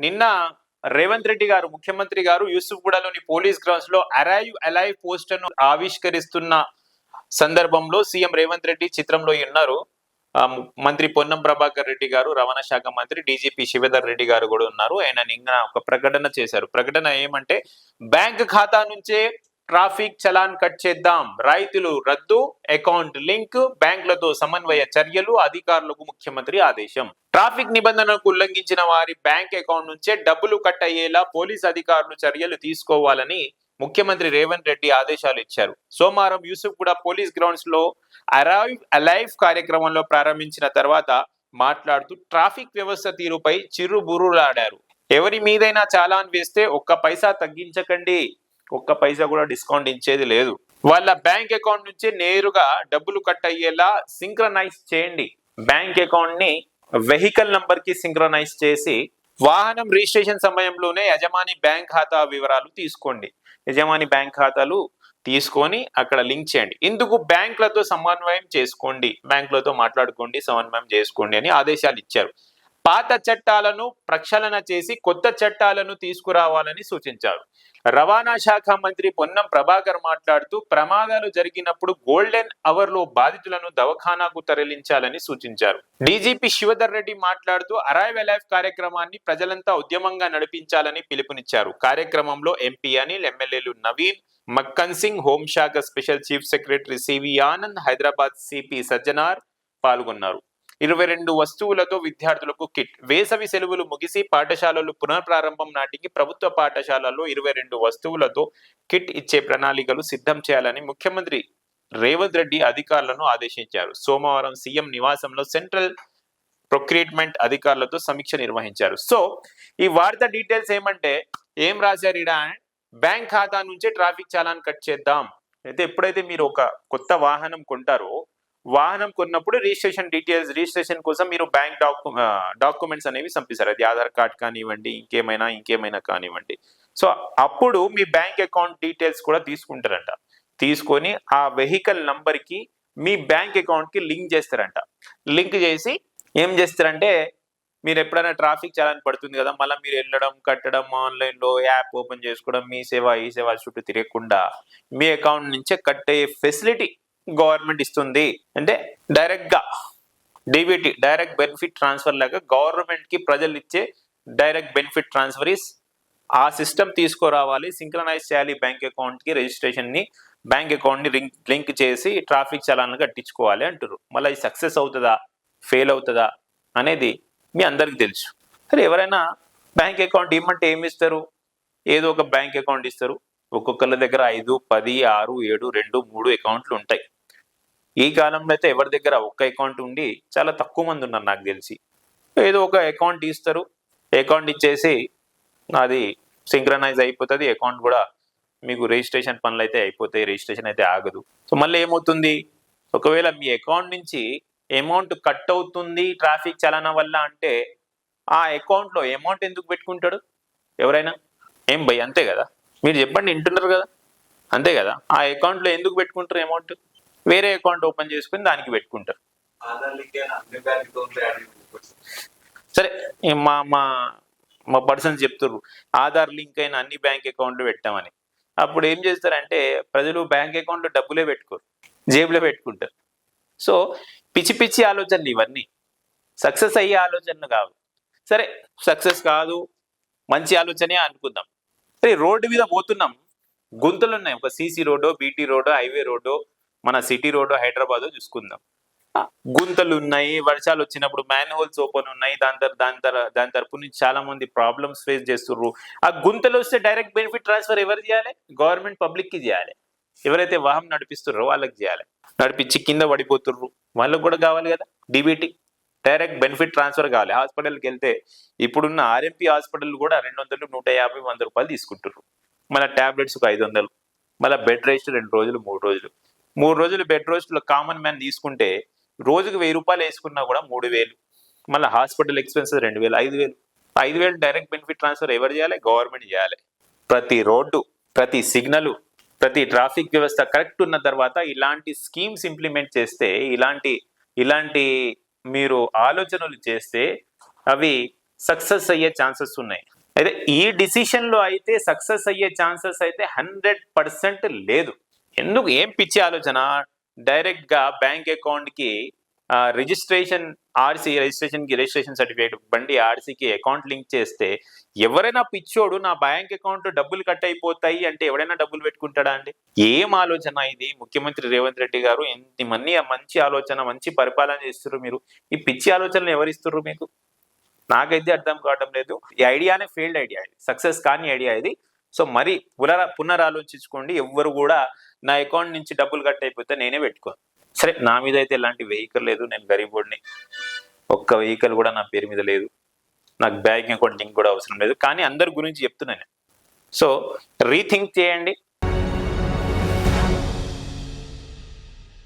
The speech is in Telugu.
నిన్న రేవంత్ రెడ్డి గారు ముఖ్యమంత్రి గారు యూసుఫ్గూడలోని పోలీస్ గ్రౌండ్స్ లో అరైవ్ అలైవ్ పోస్టర్ను ఆవిష్కరిస్తున్న సందర్భంలో సీఎం రేవంత్ రెడ్డి చిత్రంలో ఉన్నారు. మంత్రి పొన్నం ప్రభాకర్ రెడ్డి గారు, రవాణా శాఖ మంత్రి డీజీపీ శివధర్ రెడ్డి గారు కూడా ఉన్నారు. ఆయన నిన్న ఒక ప్రకటన చేశారు. ప్రకటన ఏమంటే, బ్యాంక్ ఖాతా నుంచే ట్రాఫిక్ చలాన్ కట్ చేద్దాం, రైతులు రద్దు, అకౌంట్ లింక్, బ్యాంకులతో సమన్వయ చర్యలు, అధికారులకు ముఖ్యమంత్రి ఆదేశం. ట్రాఫిక్ నిబంధనలకు ఉల్లంఘించిన వారి బ్యాంక్ అకౌంట్ నుంచే డబ్బులు కట్ అయ్యేలా పోలీస్ అధికారులు చర్యలు తీసుకోవాలని ముఖ్యమంత్రి రేవంత్ రెడ్డి ఆదేశాలు ఇచ్చారు. సోమవారం యూసుఫ్గూడ పోలీస్ గ్రౌండ్స్ లో అరైవ్ అలైవ్ కార్యక్రమంలో ప్రారంభించిన తర్వాత మాట్లాడుతూ ట్రాఫిక్ వ్యవస్థ తీరుపై చిరుబురులాడారు. ఎవరి మీదైనా చాలాన్ వేస్తే ఒక్క పైసా తగ్గించకండి, ఒక్క పైసా కూడా డిస్కౌంట్ ఇచ్చేది లేదు. వాళ్ళ బ్యాంక్ అకౌంట్ నుంచి నేరుగా డబ్బులు కట్ అయ్యేలా సింక్రనైజ్ చేయండి. బ్యాంక్ అకౌంట్ ని వెహికల్ నంబర్ కి సింక్రనైజ్ చేసి వాహనం రిజిస్ట్రేషన్ సమయంలోనే యజమాని బ్యాంక్ ఖాతా వివరాలు తీసుకోండి. యజమాని బ్యాంక్ ఖాతాలు తీసుకొని అక్కడ లింక్ చేయండి. ఇందుకు బ్యాంకులతో సమన్వయం చేసుకోండి, బ్యాంకులతో మాట్లాడుకోండి, సమన్వయం చేసుకోండి అని ఆదేశాలు ఇచ్చారు. పాత చట్టాలను ప్రక్షాళన చేసి కొత్త చట్టాలను తీసుకురావాలని సూచించారు. రవాణా శాఖ మంత్రి పొన్నం ప్రభాకర్ మాట్లాడుతూ ప్రమాదాలు జరిగినప్పుడు గోల్డెన్ అవర్ లో బాధితులను దవాఖానాకు తరలించాలని సూచించారు. డీజీపీ శివధర్ రెడ్డి మాట్లాడుతూ అరైవ్ అలైవ్ కార్యక్రమాన్ని ప్రజలంతా ఉద్యమంగా నడిపించాలని పిలుపునిచ్చారు. కార్యక్రమంలో ఎంపీ అనిల్, ఎమ్మెల్యేలు నవీన్, మక్కన్ సింగ్, హోంశాఖ special chief secretary CV Anand, Hyderabad CP Sajjanar పాల్గొన్నారు. 22 వస్తువులతో విద్యార్థులకు కిట్. వేసవి సెలవులు ముగిసి పాఠశాలలు పునఃప్రారంభం నాటికి ప్రభుత్వ పాఠశాలల్లో 22 వస్తువులతో కిట్ ఇచ్చే ప్రణాళికలు సిద్ధం చేయాలని ముఖ్యమంత్రి రేవంత్ రెడ్డి అధికారులను ఆదేశించారు. సోమవారం సీఎం నివాసంలో సెంట్రల్ ప్రొక్యూర్మెంట్ అధికారులతో సమీక్ష నిర్వహించారు. సో ఈ వార్త డీటెయిల్స్ ఏమంటే, ఏం రాశారు ఇడా, బ్యాంక్ ఖాతా నుంచే ట్రాఫిక్ చాలాన్ కట్ చేద్దాం. అయితే ఎప్పుడైతే మీరు ఒక కొత్త వాహనం కొంటారో, వాహనం కొన్నప్పుడు రిజిస్ట్రేషన్ కోసం మీరు బ్యాంక్ డాక్యుమెంట్స్ అనేవి పంపిస్తారు. అది ఆధార్ కార్డ్ కానివ్వండి, ఇంకేమైనా కానివ్వండి. సో అప్పుడు మీ బ్యాంక్ అకౌంట్ డీటెయిల్స్ కూడా తీసుకుంటారంట. తీసుకొని ఆ వెహికల్ నంబర్ కి మీ బ్యాంక్ అకౌంట్ కి లింక్ చేస్తారంట. లింక్ చేసి ఏం చేస్తారంటే, మీరు ఎప్పుడైనా ట్రాఫిక్ చలాన్ పడుతుంది కదా, మళ్ళీ మీరు వెళ్ళడం, కట్టడం, ఆన్లైన్ లో యాప్ ఓపెన్ చేసుకోవడం, మీ సేవ ఈ సేవ చుట్టూ తిరగకుండా మీ అకౌంట్ నుంచే కట్టే ఫెసిలిటీ గవర్నమెంట్ ఇస్తుంది. అంటే డైరెక్ట్ గా డిబిటి, డైరెక్ట్ బెనిఫిట్ ట్రాన్స్ఫర్ లాగా గవర్నమెంట్ కి ప్రజలు ఇచ్చే డైరెక్ట్ బెనిఫిట్ ట్రాన్స్ఫర్ ఆ సిస్టమ్ తీసుకురావాలి, సింక్రనైజ్ చేయాలి బ్యాంక్ అకౌంట్ కి, రిజిస్ట్రేషన్ ని బ్యాంక్ అకౌంట్ ని లింక్ చేసి ట్రాఫిక్ చలాన్ కట్టించుకోవాలి అంటారు. మళ్ళీ ఇది సక్సెస్ అవుతుందా, ఫెయిల్ అవుతుందా అనేది మీ అందరికి తెలుసు. సరే, ఎవరైనా బ్యాంక్ అకౌంట్ ఇవ్వమంటే ఏమి ఇస్తారు? ఏదో ఒక బ్యాంక్ అకౌంట్ ఇస్తారు. ఒక్కొక్కరి దగ్గర 5, 10, 6, 7, 2, 3 అకౌంట్లు ఉంటాయి. ఈ కాలంలో అయితే ఎవరి దగ్గర ఒక్క అకౌంట్ ఉండి చాలా తక్కువ మంది ఉన్నారు నాకు తెలిసి. ఏదో ఒక అకౌంట్ ఇస్తారు, అకౌంట్ ఇచ్చేసి అది సింక్రనైజ్ అయిపోతుంది. అకౌంట్ కూడా మీకు రిజిస్ట్రేషన్ పనులు అయితే అయిపోతాయి, రిజిస్ట్రేషన్ అయితే ఆగదు. సో మళ్ళీ ఏమవుతుంది, ఒకవేళ మీ అకౌంట్ నుంచి అమౌంట్ కట్ అవుతుంది ట్రాఫిక్ చలన వల్ల అంటే, ఆ అకౌంట్లో అమౌంట్ ఎందుకు పెట్టుకుంటాడు ఎవరైనా? ఏం భయ్, అంతే కదా? మీరు చెప్పండి, వింటున్నారు కదా, అంతే కదా? ఆ అకౌంట్లో ఎందుకు పెట్టుకుంటారు అమౌంట్? వేరే అకౌంట్ ఓపెన్ చేసుకుని దానికి పెట్టుకుంటారు. సరే, మా మా మా పర్సన్స్ చెప్తారు ఆధార్ లింక్ అయిన అన్ని బ్యాంక్ అకౌంట్లు పెట్టామని. అప్పుడు ఏం చేస్తారంటే, ప్రజలు బ్యాంక్ అకౌంట్లో డబ్బులే పెట్టుకోరు, జేబులో పెట్టుకుంటారు. సో పిచ్చి పిచ్చి ఆలోచనలు ఇవన్నీ, సక్సెస్ అయ్యే ఆలోచనలు కావు. సరే, సక్సెస్ కాదు, మంచి ఆలోచనే అనుకుందాం. సరే, రోడ్డు మీద పోతున్నాం, గుంతలు ఉన్నాయి. ఒక సీసీ రోడ్డో, బీటీ రోడ్డో, హైవే రోడ్డో, మన సిటీ రోడ్డో, హైదరాబాద్ చూసుకుందాం. గుంతలు ఉన్నాయి, వర్షాలు వచ్చినప్పుడు మ్యాన్ హోల్స్ ఓపెన్ ఉన్నాయి. దాని తరపు నుంచి చాలా మంది ప్రాబ్లమ్స్ ఫేస్ చేస్తుర్రు. ఆ గుంతలు వస్తే డైరెక్ట్ బెనిఫిట్ ట్రాన్స్ఫర్ ఎవరు చేయాలి? గవర్నమెంట్ పబ్లిక్ కి చేయాలి. ఎవరైతే వాహనం నడిపిస్తుర్రో వాళ్ళకి చేయాలి. నడిపించి కింద పడిపోతుర్రు వాళ్ళకి కూడా కావాలి కదా డిబిటి, డైరెక్ట్ బెనిఫిట్ ట్రాన్స్ఫర్ కావాలి. హాస్పిటల్కి వెళ్తే ఇప్పుడున్న ఆర్ఎంపీ హాస్పిటల్ కూడా 200, 150, 100 రూపాయలు తీసుకుంటారు. మళ్ళీ టాబ్లెట్స్ ఒక 500, మళ్ళీ బెడ్ రెస్ట్ 2 రోజులు, 3 రోజులు. 3 రోజులు బెడ్ రెస్ట్ కామన్ మ్యాన్ తీసుకుంటే రోజుకు 1000 రూపాయలు వేసుకున్నా కూడా 3000. మళ్ళీ hospital expenses 2000, 5000. 5000 direct benefit transfer ఎవరు చేయాలి? గవర్నమెంట్ చేయాలి. ప్రతి రోడ్డు, ప్రతి సిగ్నల్, ప్రతి ట్రాఫిక్ వ్యవస్థ కరెక్ట్ ఉన్న తర్వాత ఇలాంటి స్కీమ్స్ ఇంప్లిమెంట్ చేస్తే, ఇలాంటి మీరు ఆలోచనలు చేస్తే అవి సక్సెస్ అయ్యే ఛాన్సెస్ ఉన్నాయి. అయితే ఈ డిసిషన్ లో అయితే సక్సెస్ అయ్యే ఛాన్సెస్ అయితే 100% లేదు. ఎందుకు, ఏం పిచ్చి ఆలోచన, డైరెక్ట్ గా బ్యాంక్ అకౌంట్ కి రిజిస్ట్రేషన్ రిజిస్ట్రేషన్ సర్టిఫికేట్ బండి ఆర్సీకి అకౌంట్ లింక్ చేస్తే ఎవరైనా పిచ్చోడు నా బ్యాంక్ అకౌంట్ డబ్బులు కట్ అయిపోతాయి అంటే ఎవడైనా డబ్బులు పెట్టుకుంటాడా అండి? ఏం ఆలోచన ఇది? ముఖ్యమంత్రి రేవంత్ రెడ్డి గారు మంది మంచి ఆలోచన, మంచి పరిపాలన చేస్తున్నారు, మీరు ఈ పిచ్చి ఆలోచనలు ఎవరిస్తున్నారు మీకు? నాకైతే అర్థం కావడం లేదు. ఈ ఐడియానే ఫెయిల్డ్ ఐడియా, ఇది సక్సెస్ కాని ఐడియా ఇది. సో మరి పునరాలోచించుకోండి. ఎవ్వరు కూడా నా అకౌంట్ నుంచి డబ్బులు కట్ అయిపోతే నేనే పెట్టుకోను. సరే, నా మీద అయితే ఎలాంటి వెహికల్ లేదు, నేను గరీబోడిని, ఒక్క వెహికల్ కూడా నా పేరు మీద లేదు, నాకు బ్యాంక్ అకౌంట్ లింక్ కూడా అవసరం లేదు. కానీ అందరి గురించి చెప్తున్నాను. సో రీథింక్ చేయండి.